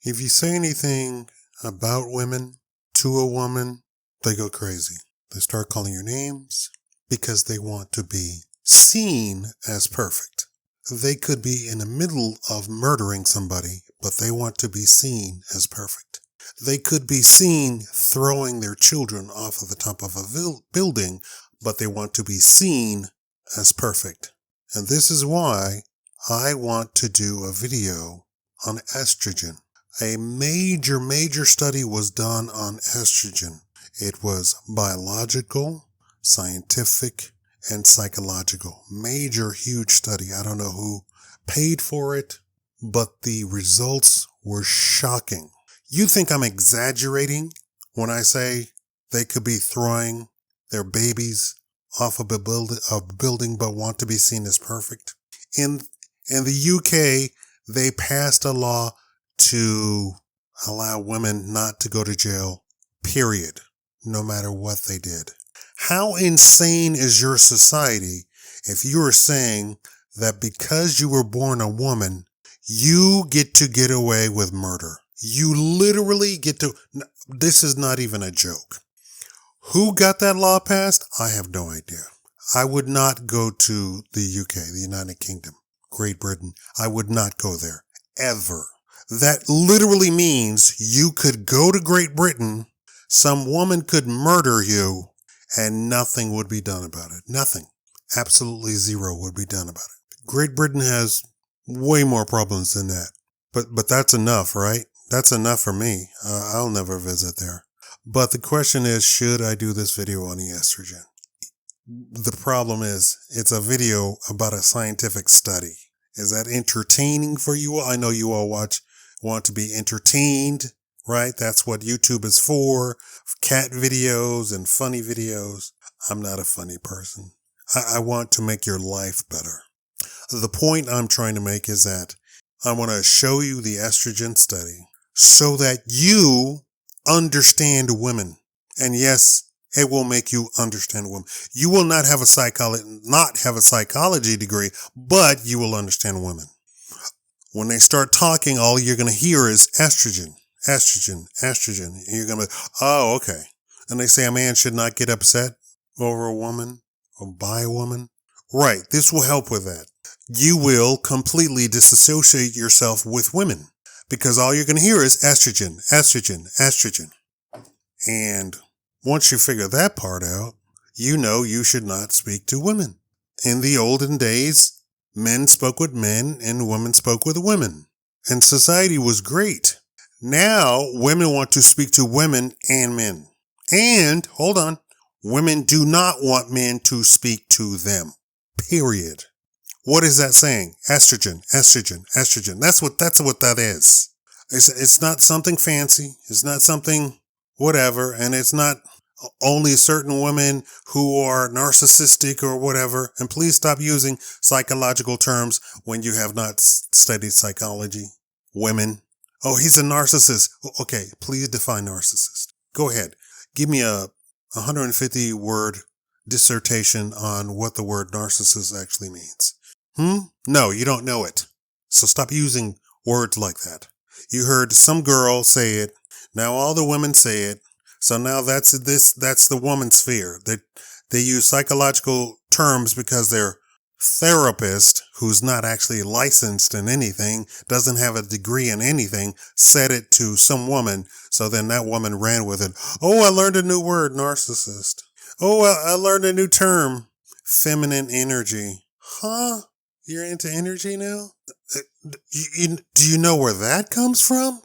If you say anything about women to a woman, they go crazy. They start calling your names because they want to be seen as perfect. They could be in the middle of murdering somebody, but they want to be seen as perfect. They could be seen throwing their children off of the top of a building, but they want to be seen as perfect. And this is why I want to do a video on estrogen. A major study was done on estrogen. It was biological, scientific, and psychological. Major, huge study. I don't know who paid for it, but the results were shocking. You think I'm exaggerating when I say they could be throwing their babies off of a building but want to be seen as perfect? In the UK, they passed a law to allow women not to go to jail, period, no matter what they did. How insane is your society if you are saying that because you were born a woman, you get away with murder? You literally get to, this is not even a joke. Who got that law passed? I have no idea. I would not go to the UK, the United Kingdom, Great Britain. I would not go there, ever. That literally means you could go to Great Britain, some woman could murder you, and nothing would be done about it. Nothing. Absolutely zero would be done about it. Great Britain has way more problems than that. But that's enough, right? That's enough for me. I'll never visit there. But the question is, should I do this video on the estrogen? The problem is, it's a video about a scientific study. Is that entertaining for you? I know you all want to be entertained, right? That's what YouTube is for. Cat videos and funny videos. I'm not a funny person. I want to make your life better. The point I'm trying to make is that I want to show you the estrogen study so that you understand women. And yes, it will make you understand women. You will not have a psychology degree, but you will understand women. When they start talking, all you're going to hear is estrogen, estrogen, estrogen. And you're going to be, oh, okay. And they say a man should not get upset over a woman or by a woman. Right. This will help with that. You will completely disassociate yourself with women because all you're going to hear is estrogen, estrogen, estrogen. And once you figure that part out, you know you should not speak to women. In the olden days, men spoke with men and women spoke with women. And society was great. Now, women want to speak to women and men. And, hold on, women do not want men to speak to them. Period. What is that saying? Estrogen, estrogen, estrogen. That's what that is. It's not something fancy. It's not something whatever. And it's not only certain women who are narcissistic or whatever. And please stop using psychological terms when you have not studied psychology. Women. Oh, he's a narcissist. Okay, please define narcissist. Go ahead. Give me a 150 word dissertation on what the word narcissist actually means. No, you don't know it. So stop using words like that. You heard some girl say it. Now all the women say it. So now that's the woman's sphere. They use psychological terms because their therapist, who's not actually licensed in anything, doesn't have a degree in anything, said it to some woman. So then that woman ran with it. Oh, I learned a new word, narcissist. Oh, I learned a new term, feminine energy. Huh? You're into energy now? Do you know where that comes from?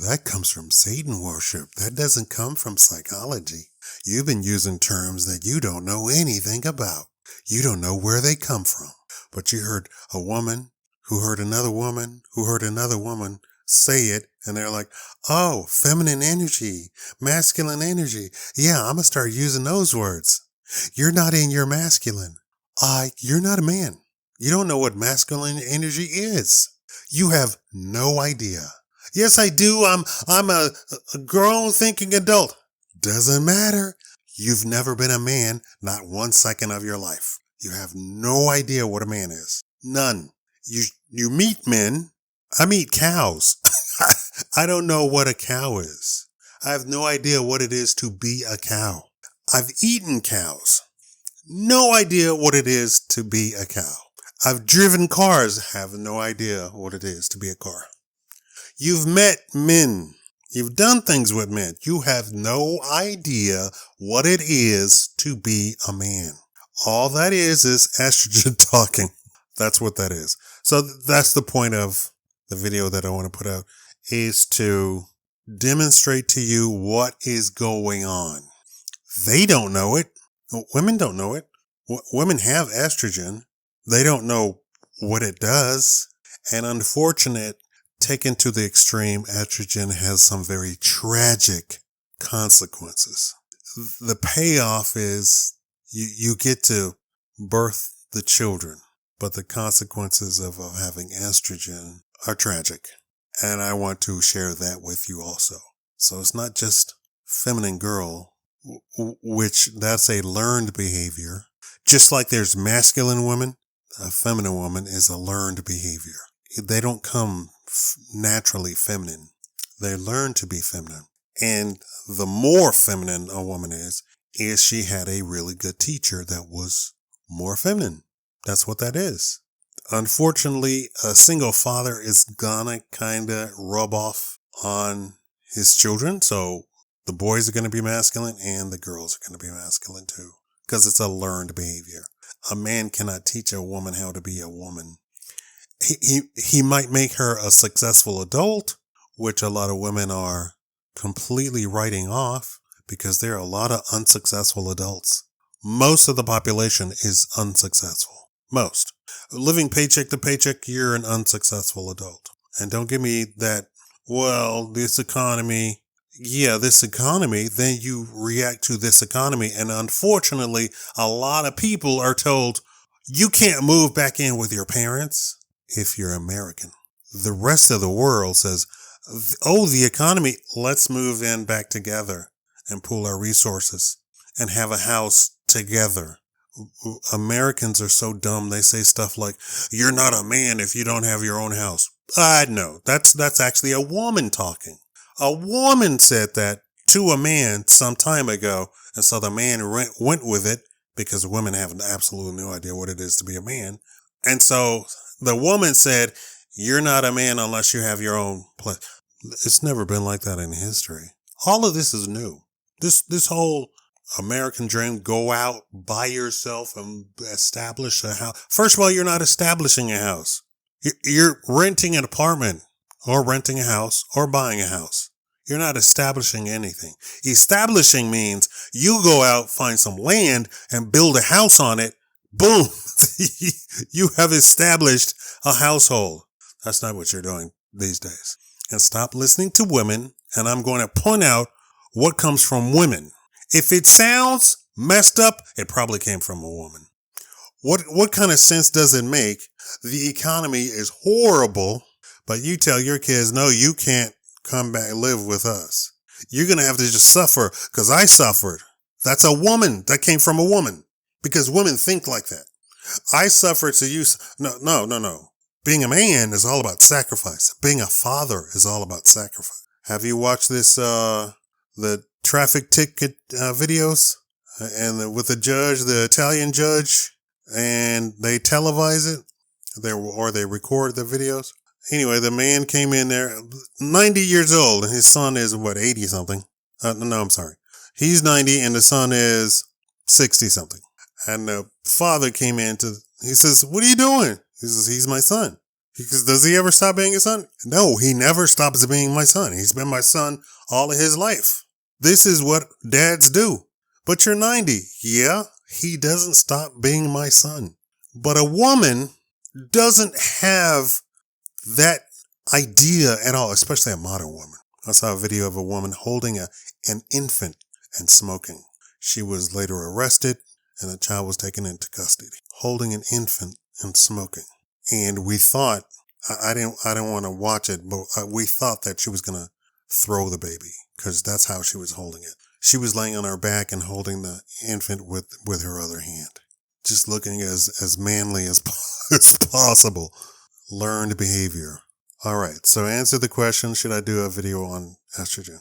That comes from Satan worship. That doesn't come from psychology. You've been using terms that you don't know anything about. You don't know where they come from. But you heard a woman who heard another woman who heard another woman say it, and they're like, oh, feminine energy, masculine energy. Yeah, I'm going to start using those words. You're not in your masculine. You're not a man. You don't know what masculine energy is. You have no idea. Yes, I do. I'm a grown thinking adult. Doesn't matter. You've never been a man, not 1 second of your life. You have no idea what a man is. None. You meet men I meet cows. I don't know what a cow is. I have no idea what it is to be a cow. I've eaten cows. No idea what it is to be a cow. I've driven cars. Have no idea what it is to be a car. You've met men. You've done things with men. You have no idea what it is to be a man. All that is estrogen talking. That's what that is. So that's the point of the video that I want to put out, is to demonstrate to you what is going on. They don't know it. Women don't know it. Women have estrogen. They don't know what it does. And unfortunate, taken to the extreme, estrogen has some very tragic consequences. The payoff is you get to birth the children, but the consequences of having estrogen are tragic. And I want to share that with you also. So it's not just feminine girl, which that's a learned behavior. Just like there's masculine women, a feminine woman is a learned behavior. They don't come naturally feminine. They learn to be feminine. And the more feminine a woman is she had a really good teacher that was more feminine. That's what that is. Unfortunately, a single father is gonna kinda rub off on his children. So the boys are gonna be masculine and the girls are gonna be masculine too. Because it's a learned behavior. A man cannot teach a woman how to be a woman. He might make her a successful adult, which a lot of women are completely writing off because there are a lot of unsuccessful adults. Most of the population is unsuccessful. Most. Living paycheck to paycheck, you're an unsuccessful adult. And don't give me that, well, this economy, then you react to this economy. And unfortunately, a lot of people are told, you can't move back in with your parents if you're American. The rest of the world says, oh, the economy, let's move in back together and pool our resources and have a house together. Americans are so dumb. They say stuff like, you're not a man if you don't have your own house. I know. That's actually a woman talking. A woman said that to a man some time ago. And so the man went with it because women have absolutely no idea what it is to be a man. And so the woman said, you're not a man unless you have your own place. It's never been like that in history. All of this is new. This whole American dream, go out, buy yourself and establish a house. First of all, you're not establishing a house. You're renting an apartment or renting a house or buying a house. You're not establishing anything. Establishing means you go out, find some land and build a house on it. Boom. You have established a household. That's not what you're doing these days. And stop listening to women. And I'm going to point out what comes from women. If it sounds messed up, it probably came from a woman. What kind of sense does it make? The economy is horrible, but you tell your kids, no, you can't come back and live with us. You're going to have to just suffer because I suffered. That's a woman. That came from a woman because women think like that. I suffered so you, no. Being a man is all about sacrifice. Being a father is all about sacrifice. Have you watched this, the traffic ticket videos and with the judge, the Italian judge, and they televise it or they record the videos? Anyway, the man came in there, 90 years old, and his son is 80 something. No, I'm sorry. He's 90 and the son is 60 something. And the father came in he says, what are you doing? He says, he's my son. He says, does he ever stop being a son? No, he never stops being my son. He's been my son all of his life. This is what dads do. But you're 90. Yeah, he doesn't stop being my son. But a woman doesn't have that idea at all, especially a modern woman. I saw a video of a woman holding an infant and smoking. She was later arrested and the child was taken into custody, holding an infant and smoking. And we thought, I didn't want to watch it, but we thought that she was going to throw the baby because that's how she was holding it. She was laying on her back and holding the infant with her other hand, just looking as manly as possible. Learned behavior. All right. So answer the question, should I do a video on estrogen?